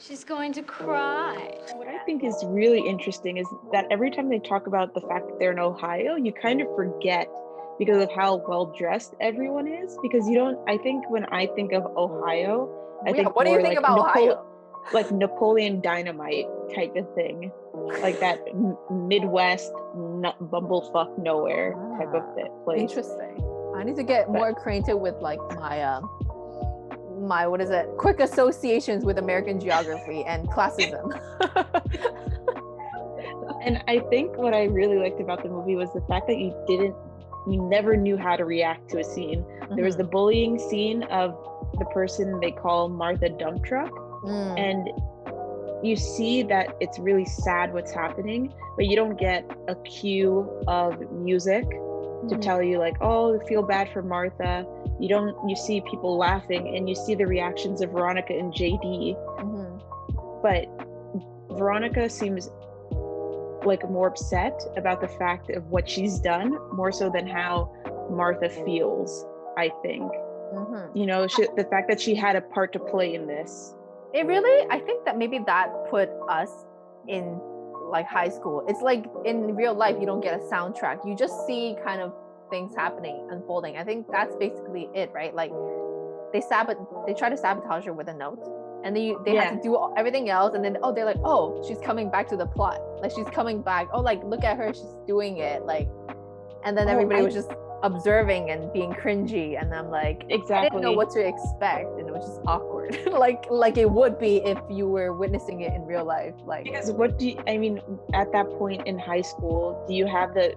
She's going to cry. What I think is really interesting is that every time they talk about the fact that they're in Ohio, you kind of forget because of how well dressed everyone is. Because you don't, I think when I think of Ohio, I Yeah, think what do you more think about Ohio? like Napoleon Dynamite type of thing, like that Midwest bumblefuck nowhere type of place. Interesting. I need to get But more acquainted with like my what is it? Quick associations with American geography and classism. and I think what I really liked about the movie was the fact that you never knew how to react to a scene. There was the bullying scene of the person they call Martha Dump Truck, and you see that it's really sad what's happening, but you don't get a cue of music to tell you like, oh, feel bad for Martha. You see people laughing and you see the reactions of Veronica and JD. But Veronica seems like more upset about the fact of what she's done more so than how Martha feels, I think. You know, the fact that she had a part to play in this. It really, I think that maybe that put us in like high school. It's like in real life, you don't get a soundtrack. You just see kind of things happening, unfolding. I think that's basically it, right? Like they try to sabotage her with a note, and then they have to do everything else, and then they're like, oh, she's coming back to the plot. Like she's coming back. Oh, like look at her, she's doing it. Like, and then everybody was just observing and being cringy, and I'm like, exactly. I didn't know what to expect, and it was just awkward. like it would be if you were witnessing it in real life. Like, because at that point in high school, do you have the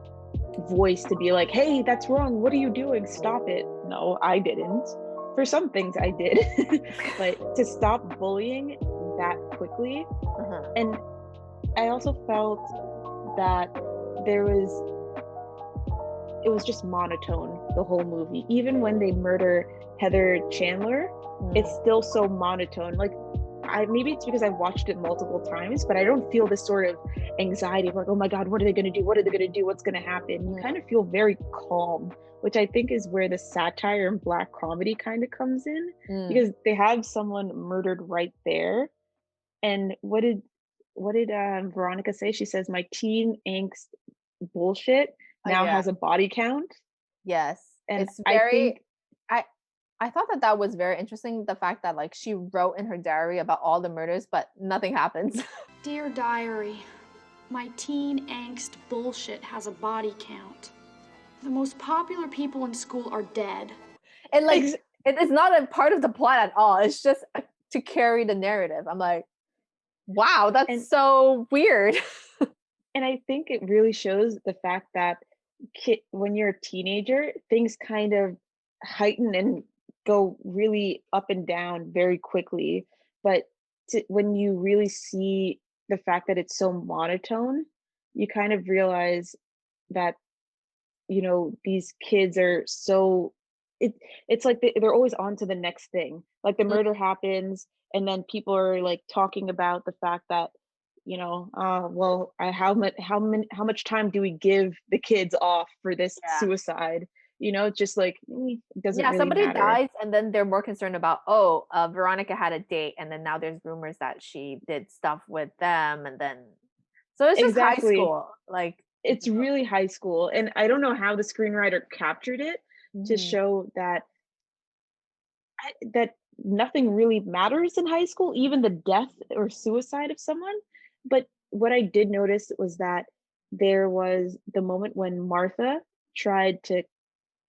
voice to be like, hey, that's wrong, what are you doing, stop it? No, I didn't. For some things I did. But to stop bullying that quickly. And I also felt that it was just monotone the whole movie. Even when they murder Heather Chandler, it's still so monotone. Like, maybe it's because I've watched it multiple times, but I don't feel this sort of anxiety of like, oh my God, what are they going to do? What are they going to do? What's going to happen? You kind of feel very calm, which I think is where the satire and black comedy kind of comes in, because they have someone murdered right there. And what did Veronica say? She says, my teen angst bullshit now has a body count. Yes. And it's very, I thought that was very interesting, the fact that like she wrote in her diary about all the murders, but nothing happens. Dear diary, my teen angst bullshit has a body count. The most popular people in school are dead. And like, it's not a part of the plot at all. It's just to carry the narrative. I'm like, wow, that's so weird. And I think it really shows the fact that when you're a teenager, things kind of heighten and go really up and down very quickly. But when you really see the fact that it's so monotone, you kind of realize that, you know, these kids are so, it's like they're always on to the next thing. Like the murder happens, and then people are like talking about the fact that, you know, how much time do we give the kids off for this suicide? You know, just like it doesn't really somebody matter. dies, and then they're more concerned about Veronica had a date, and then now there's rumors that she did stuff with them, and then so it's just high school. Like, it's really high school, and I don't know how the screenwriter captured it to show that nothing really matters in high school, even the death or suicide of someone. But what I did notice was that there was the moment when Martha tried to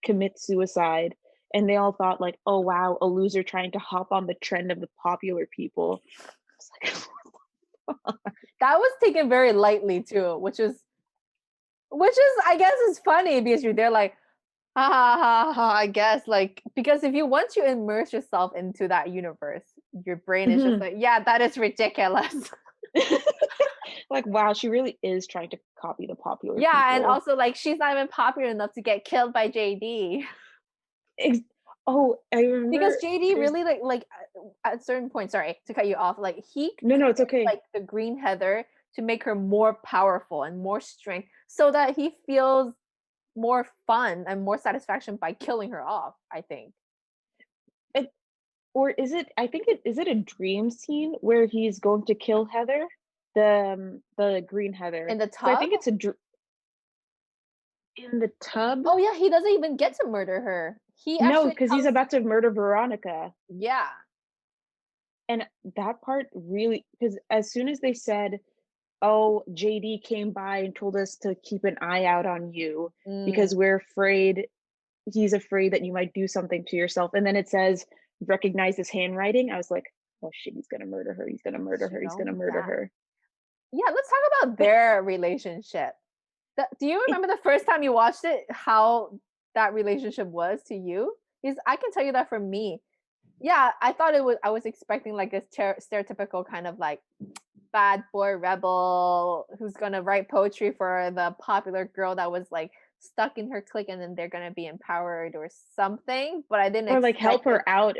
commit suicide, and they all thought like, oh wow, a loser trying to hop on the trend of the popular people. I was like, that was taken very lightly too, which is I guess is funny, because you're there like, ha ha ha ha, I guess, like, because once you immerse yourself into that universe, your brain is just like, yeah, that is ridiculous. Like, wow, she really is trying to copy the popular people. And also like she's not even popular enough to get killed by JD. Oh, I remember, because JD really like at a certain point, sorry to cut you off, like no, it's okay, like the Green Heather to make her more powerful and more strength, so that he feels more fun and more satisfaction by killing her off, I think. or is it, I think is it a dream scene where he's going to kill Heather, the green Heather? In the So I tub? think it's in the tub. Oh yeah, he doesn't even get to murder her. He No, actually because he's comes, about to murder Veronica. yeah. And that part really, because as soon as they said, oh, JD came by and told us to keep an eye out on you because Mm, we're afraid, he's afraid that you might do something to yourself. And then it says, recognize his handwriting. I was like, oh shit, he's gonna murder her. He's gonna murder her. He's gonna murder yeah. her. Yeah, let's talk about But their relationship. Do you it, remember the first time you watched it, how that relationship was to you? Because I can tell you that for me, yeah, I thought it was, I was expecting like a stereotypical kind of like bad boy rebel who's gonna write poetry for the popular girl that was like stuck in her clique and then they're gonna be empowered or something. But I didn't or like help expect it. her out.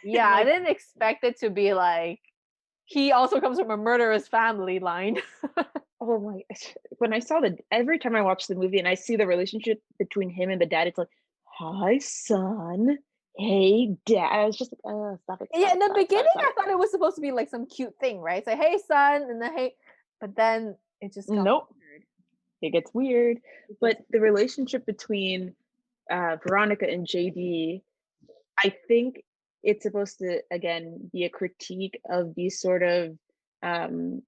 Yeah, And I like, didn't expect it to be like he also comes from a murderous family line. oh my, when I saw every time I watch the movie and I see the relationship between him and the dad, it's like, hi, son. Hey, dad. I was just like, oh, stop it, Yeah, stop in it, the stop it, stop beginning it, stop I it. thought it was supposed to be like some cute thing, right? Say, hey son, and then hey, but then it just got Nope, weird. it gets weird. It But gets the relationship between Veronica and JD, I think it's supposed to, again, be a critique of these sort of um,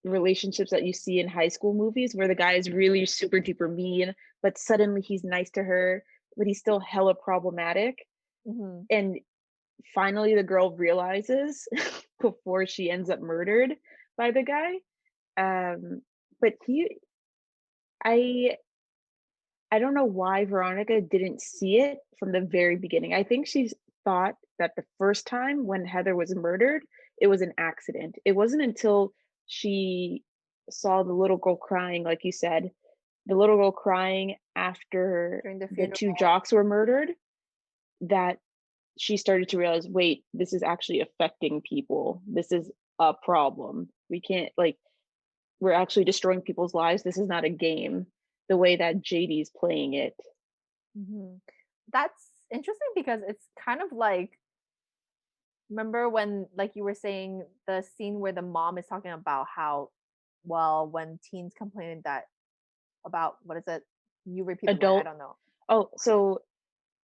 relationships that you see in high school movies where the guy is really super duper mean, but suddenly he's nice to her, but he's still hella problematic. Mhm. And finally, the girl realizes before she ends up murdered by the guy. But I, I don't know why Veronica didn't see it from the very beginning. I think she thought that the first time when Heather was murdered, it was an accident. It wasn't until she saw the little girl crying, like you said, the little girl crying after During the the funeral. two jocks were murdered, that she started to realize, wait, this is actually affecting people. This is a problem. We can't, like, we're actually destroying people's lives. This is not a game the way that JD's playing it. Mhm. That's interesting because it's kind of like, remember when like you were saying the scene where the mom is talking about how, well, when teens complain that about, what is it? You repeat the line, I Adult. don't know. Oh, so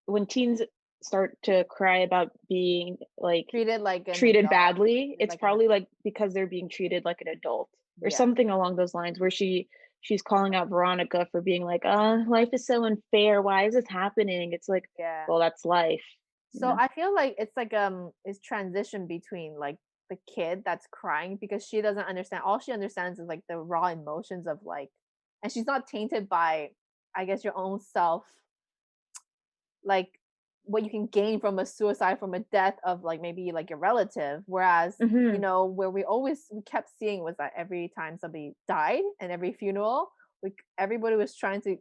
when teens start to cry about being like Treated like an treated adult, badly, it's like an, probably like because they're being treated like an adult or yeah. something along those lines, where she's calling out Veronica for being like, life is so unfair. Why is this happening? It's like, Yeah. well, that's life, you So know? I feel like it's like it's transition between like the kid that's crying because she doesn't understand. All she understands is like the raw emotions of like, and she's not tainted by, I guess, your own self, like what you can gain from a suicide, from a death of like maybe like your relative. Whereas, Hmm. where we kept seeing was that every time somebody died and every funeral, everybody was trying to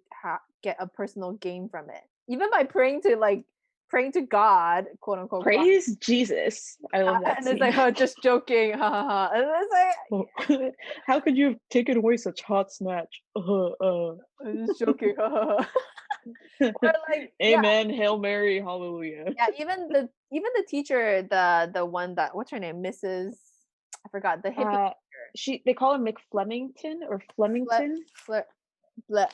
get a personal gain from it, even by praying to God, quote unquote God. Praise Jesus. I love that And it's like, scene. oh, just joking, ha ha ha. And it's like, How could you have taken away such hot snatch? I'm just joking, ha ha ha. Or like, yeah, Amen, Hail Mary, hallelujah. yeah. Even the teacher, the one that, what's her name, Mrs. I forgot, the hippie Uh, teacher. they call her McFlemington or Fle- Flemington. Fle- Ble-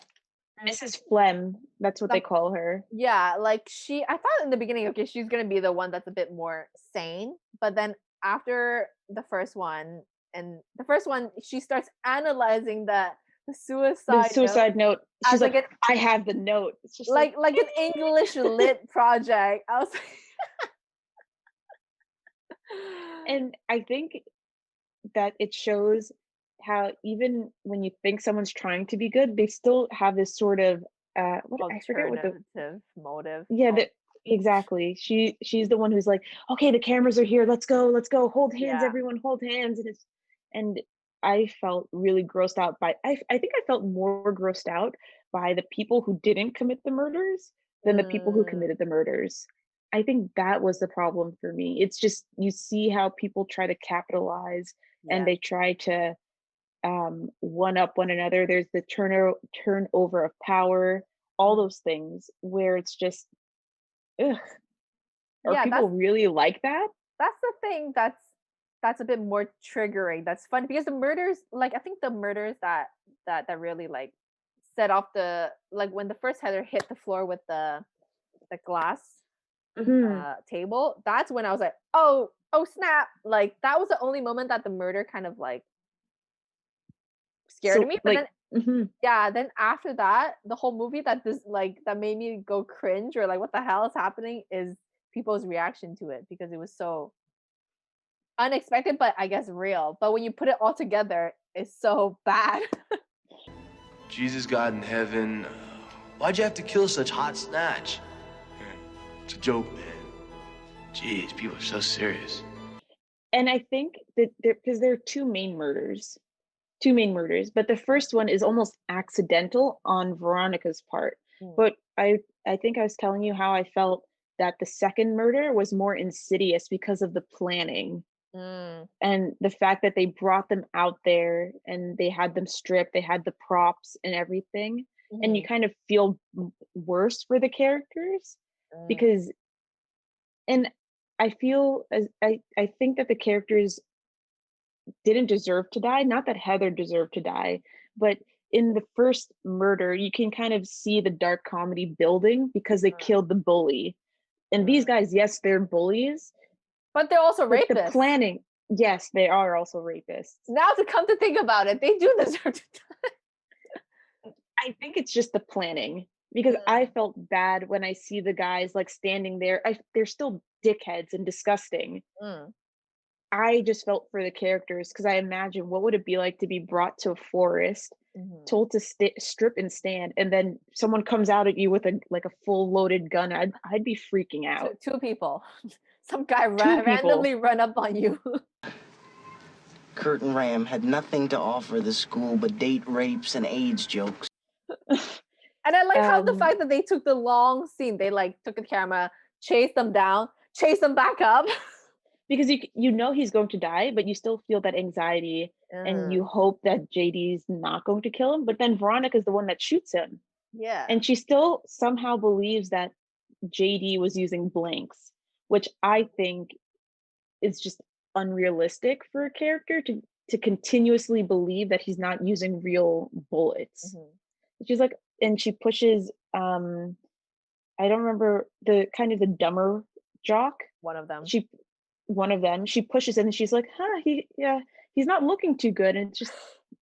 Mrs. Flem, that's what they some, call her. yeah, like I thought in the beginning, okay, she's gonna be the one that's a bit more sane, but then after the first one, she starts analyzing the The suicide note suicide note. She's as like like, I have the note. It's just like an English lit project. I was like, and I think that it shows how even when you think someone's trying to be good, they still have this sort of what, I forget what the, alternative motive. yeah, that, exactly. She's the one who's like, okay, the cameras are here. Let's go. Hold hands, Yeah. everyone, hold hands. And I felt really grossed out by, I think I felt more grossed out by the people who didn't commit the murders than the people who Mm, committed the murders. I think that was the problem for me. It's just, you see how people try to capitalize and yeah. they try to one up one another. There's the turnover of power, all Mm. those things where it's just, ugh. Are Yeah, people really like that? that's the thing that's a bit more triggering. That's fun because the murders, like I think the murders that really like set off the like when the first Heather hit the floor with the glass Mhm. table, that's when I was like, oh snap. Like that was the only moment that the murder kind of like scared So me. But like, then mhm. yeah, then after that, the whole movie that this like that made me go cringe or like what the hell is happening is people's reaction to it because it was so unexpected, but I guess real. But when you put it all together, it's so bad. Jesus, God in heaven, why'd you have to kill such hot snatch? It's a joke, man. Jeez, people are so serious. And I think that there are two main murders, but the first one is almost accidental on Veronica's part. Mm. But I think I was telling you how I felt that the second murder was more insidious because of the planning Mm. and the fact that they brought them out there and they had them stripped, they had the props and everything, and you Mhm. kind of feel worse for the characters Mm. because and I feel as I think that the characters didn't deserve to die. Not that Heather deserved to die, but in the first murder, you can kind of see the dark comedy building because they killed the bully. And these guys, yes, they're bullies, But they're also but the rapists. planning, yes, they are also rapists. Now to come to think about it, they do deserve to die. I think it's just the planning because I felt bad when I see the guys like standing there. They're still dickheads and disgusting. Mm. I just felt for the characters because I imagine what would it be like to be brought to a forest, Mhm. told to strip and stand, and then someone comes out at you with a like a full loaded gun. I'd be freaking out. Two people. Some guy Two people. randomly run up on you. Kurt and Ram had nothing to offer the school but date rapes and AIDS jokes. And I like how the fact that they took the long scene, they like took a camera, chased them down, chased them back up. Because you know he's going to die, but you still feel that anxiety and you hope that JD's not going to kill him. But then Veronica's the one that shoots him. Yeah. And she still somehow believes that JD was using blanks, which I think is just unrealistic for a character to continuously believe that he's not using real bullets. She's like, and she pushes I don't remember the kind of the dumber jock. One of them. She pushes it and she's like, he's not looking too good. And it's just,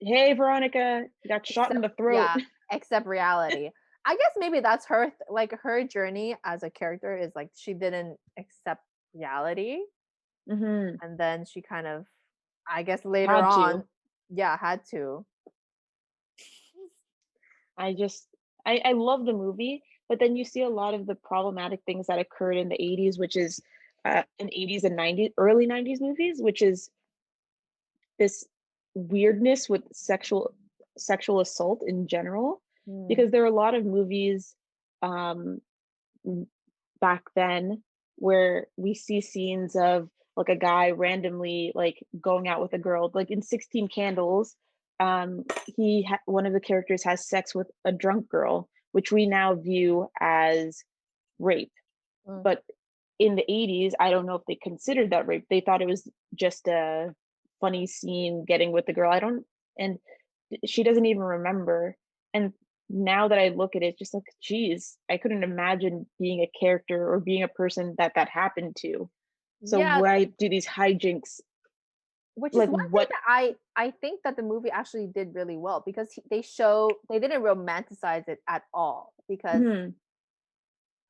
hey, Veronica, you got shot in the throat. Yeah, accept reality. I guess maybe that's her like her journey as a character is like she didn't accept reality. And then she kind of, I guess later on, had to. I love the movie, but then you see a lot of the problematic things that occurred in the 80s, which is in 80s and 90s, early 90s movies, which is this weirdness with sexual assault in general, because there are a lot of movies back then where we see scenes of like a guy randomly like going out with a girl, like in 16 Candles. One of the characters has sex with a drunk girl, which we now view as rape. But in the 80s, I don't know if they considered that rape. They thought it was just a funny scene getting with the girl. And she doesn't even remember. And now that I look at it, just like, geez, I couldn't imagine being a character or being a person that happened to. So why do these hijinks? Which is one thing that I think that the movie actually did really well because they didn't romanticize it at all because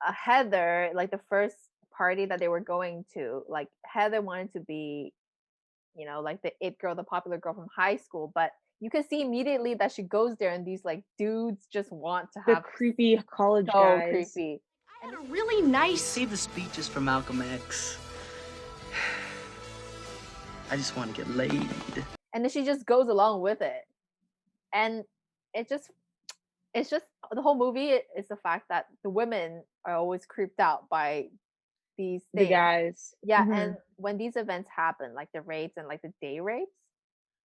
Heather, like the first party that they were going to, like Heather wanted to be, like the it girl, the popular girl from high school, but you can see immediately that she goes there and these like dudes just want to have the creepy college guys. Creepy. I had a really nice. Save the speeches for Malcolm X. I just want to get laid. And then she just goes along with it. And it's just the whole movie is the fact that the women are always creeped out by these things. The guys. Yeah, and when these events happen, like the rapes and like the day rapes,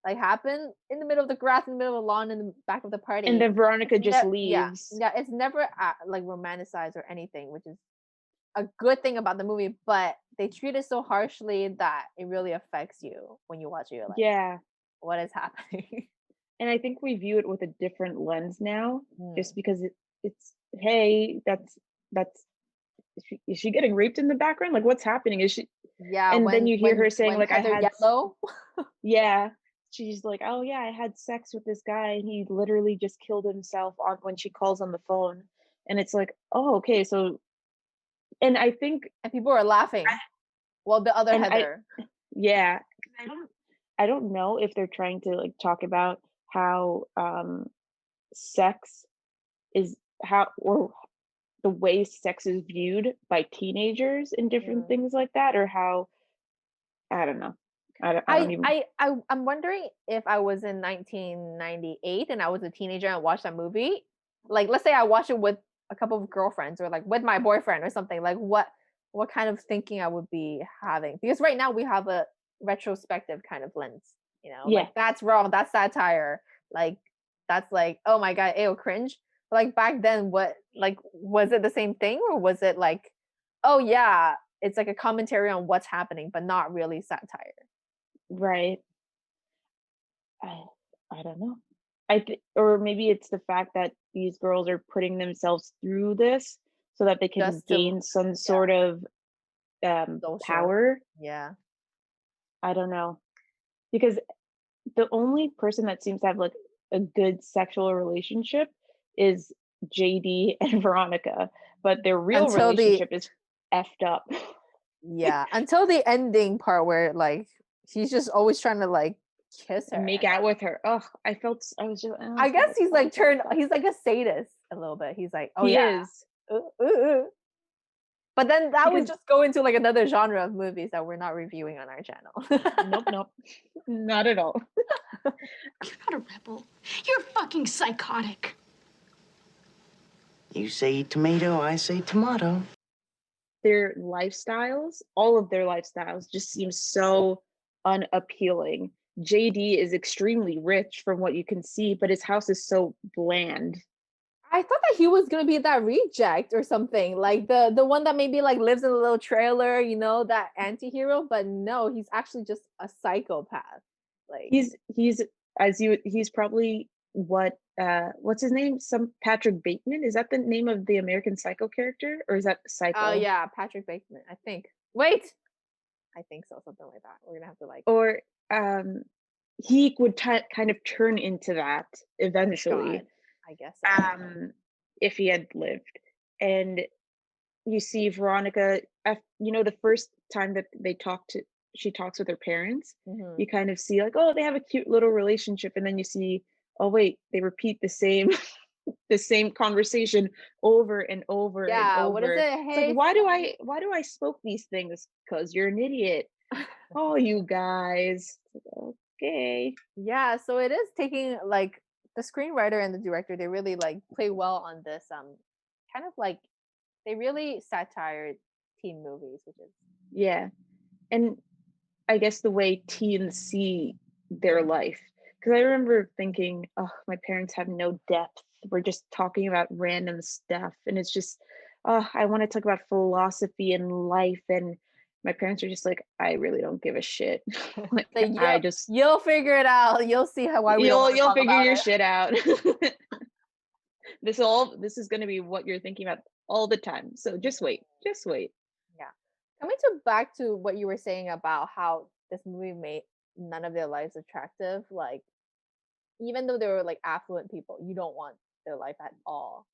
like happen in the middle of the grass, in the middle of the lawn, in the back of the party. And then Veronica just leaves. Yeah, it's never like romanticized or anything, which is a good thing about the movie, but they treat it so harshly that it really affects you when you watch it. You're like, Yeah. what is happening? And I think we view it with a different lens now, Mm. just because it's hey, that's is she getting raped in the background? Like, what's happening? Is she? Yeah, And then you hear her saying, when like, I Heather had Yellow. yeah. She's like, oh yeah, I had sex with this guy and he literally just killed himself on when she calls on the phone. And it's like, oh, okay, so and I think And people are laughing. Well, the other and Heather. yeah, I don't know if they're trying to like talk about how sex is how or the way sex is viewed by teenagers and different things like that, or how I don't know. I don't even I'm wondering if I was in 1998 and I was a teenager and watched that movie. Like, let's say I watched it with a couple of girlfriends or like with my boyfriend or something. Like, what kind of thinking I would be having? Because right now we have a retrospective kind of lens. You know, Yeah. like that's wrong. That's satire. Like, that's like, oh my god, ew, cringe. But like back then, what like was it the same thing or was it like, oh yeah, it's like a commentary on what's happening, but not really satire? right. I don't know. Or maybe it's the fact that these girls are putting themselves through this so that they can Just to- gain some sort of Social. power. Yeah. I don't know. Because the only person that seems to have like a good sexual relationship is JD and Veronica, but their real Until the- relationship is effed up. Yeah. Until the ending part where like he's just always trying to like kiss her. Make and out I'm- with her. Ugh, I was just I guess he's like he's like a sadist a little bit. He's like, oh he yeah. is. But then that would Because- just go into like another genre of movies that we're not reviewing on our channel. Nope. Not at all. You're not a rebel. You're fucking psychotic. You say tomato, I say tomato. Their lifestyles, all of their lifestyles just seem so unappealing. JD is extremely rich from what you can see, but his house is so bland. I thought that he was gonna be that reject or something, like the one that maybe like lives in a little trailer, you know, that anti-hero. But no, he's actually just a psychopath. Like He's probably what's his name? Some Patrick Bateman? Is that the name of the American Psycho character, or is that Psycho? oh yeah, Patrick Bateman, I think. Wait, I think so, something like that. We're gonna have to like. Or he would kind of turn into that eventually. God, I guess so. If he had lived. And you see Veronica, the first time that she talks with her parents, Mhm. you kind of see like, oh, they have a cute little relationship, and then you see, oh wait, they repeat the same the same conversation over and over and Yeah, over. what is it? It's Hey, like, why do I spoke these things? Because you're an idiot. Oh, you guys. It's like, okay. yeah, so it is taking like the screenwriter and the director, they really like play well on this kind of like they really satire teen movies, which is Yeah. And I guess the way teens see their life. Because I remember thinking, oh, my parents have no depth. We're just talking about random stuff. And it's just, oh, I want to talk about philosophy and life. And my parents are just like, I really don't give a shit. Like, like, you'll figure it out. You'll see why we don't wanna you'll talk figure about your it. shit out. This is gonna be what you're thinking about all the time. So just wait. Yeah. Coming back to what you were saying about how this movie made none of their lives attractive, like even though they were like affluent people, you don't want their life at all.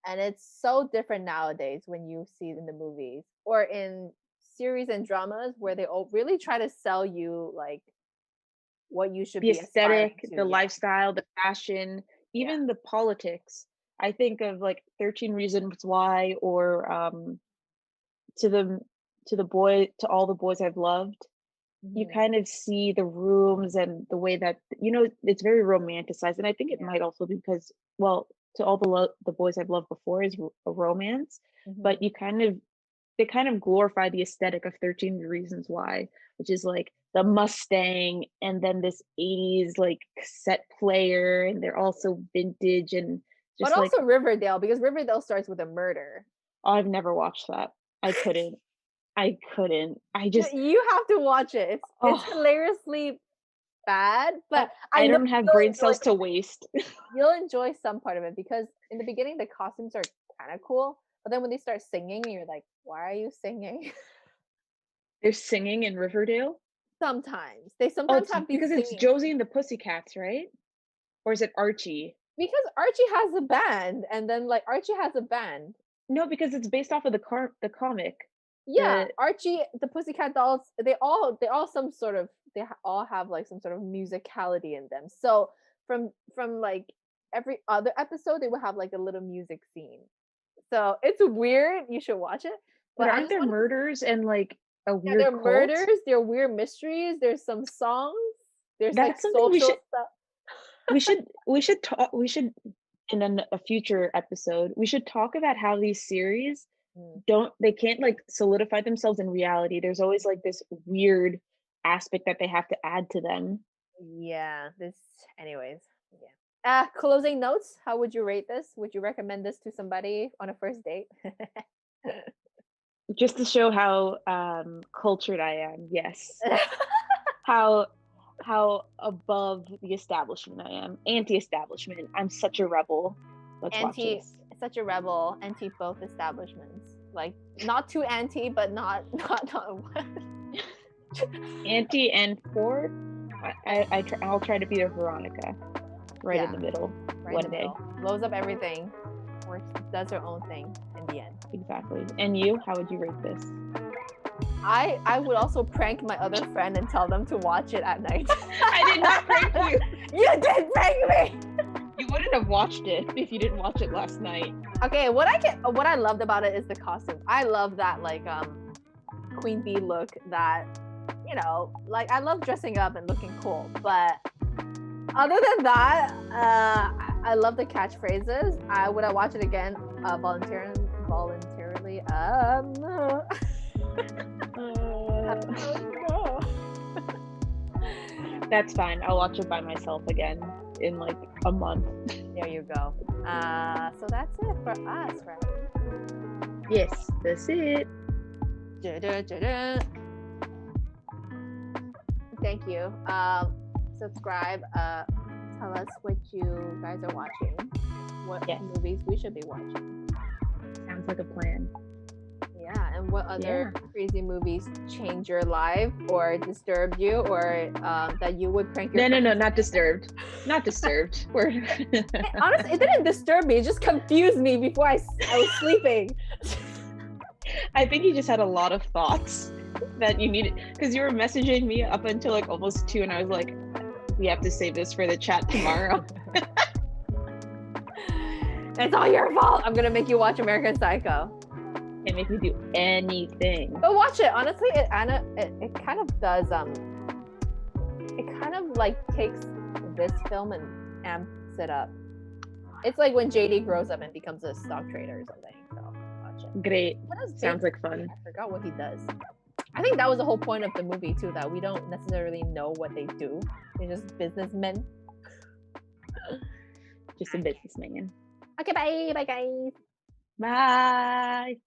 And it's so different nowadays when you see it in the movies or in series and dramas where they all really try to sell you like what you should The be aspiring aesthetic, to. the Yeah. lifestyle, the fashion, even the politics. I think of like 13 Reasons Why, or to all the boys I've loved. You Mhm. kind of see the rooms and the way that it's very romanticized, and I think it might also be because, well, to all the boys I've loved before is a romance, Mhm. but they kind of glorify the aesthetic of 13 Reasons Why, which is like the Mustang and then this 80s like cassette player, and they're also vintage and just But like, also Riverdale, because Riverdale starts with a murder. oh, I've never watched that. I couldn't. I just You have to watch it. It's oh, hilariously bad, but I know don't have you'll brain enjoy cells to waste. you'll enjoy some part of it because in the beginning the costumes are kind of cool, but then when they start singing, you're like, why are you singing? They're singing in Riverdale. Sometimes they Oh, sometimes it's have these because it's singing Josie and the Pussycats, right? Or is it Archie? because Archie has a band, and then like Archie has a band. No, because it's based off of the comic. Yeah, The Archie, the Pussycat Dolls, they all some sort of all have like some sort of musicality in them. So from like every other episode, they will have like a little music scene. So it's weird. You should watch it. but But I aren't just there want to murders and like a yeah, weird there are cult? murders, there are weird mysteries, there's some songs, there's like That's something social stuff. we should talk we should in a future episode we should talk about how these series they can't like solidify themselves in reality. There's always like this weird aspect that they have to add to them. Yeah, this anyways. Yeah. Closing notes. How would you rate this? Would you recommend this to somebody on a first date? Just to show how cultured I am. Yes. how above the establishment I am. Anti-establishment. I'm such a rebel. Let's watch this. Such a rebel, anti both establishments. Like not too anti, but not Anti and for I'll try to be the Veronica. Right in the middle. Right one in the day. middle. Blows up everything. Works does her own thing in the end. Exactly. And you, how would you rate this? I would also prank my other friend and tell them to watch it at night. I did not prank you. You did prank me. You wouldn't have watched it if you didn't watch it last night. Okay, what I loved about it is the costume. I love that like Queen Bee look that, you know, like I love dressing up and looking cool, but other than that, I love the catchphrases. Would I watch it again voluntarily? That's fine. I'll watch it by myself again in like a month. There you go. So that's it for us, right? Yes, that's it. Thank you. Subscribe. Tell us what you guys are watching. What movies we should be watching. Sounds like a plan. Yeah, and what other crazy movies change your life or disturbed you, or that you would prank your No, not disturbed. Not disturbed. Honestly, it didn't disturb me. It just confused me before I was sleeping. I think you just had a lot of thoughts that you needed, because you were messaging me up until like almost 2, and I was like, we have to save this for the chat tomorrow. It's all your fault. I'm gonna make you watch American Psycho. Can't make me do anything. But watch it. Honestly, it kind of does it kind of like takes this film and amps it up. It's like when JD grows up and becomes a stock trader or something. So watch it. Great. Sounds like fun. I forgot what he does. I think that was the whole point of the movie too, that we don't necessarily know what they do. They're just businessmen. Just a businessman. Okay, bye guys. Bye.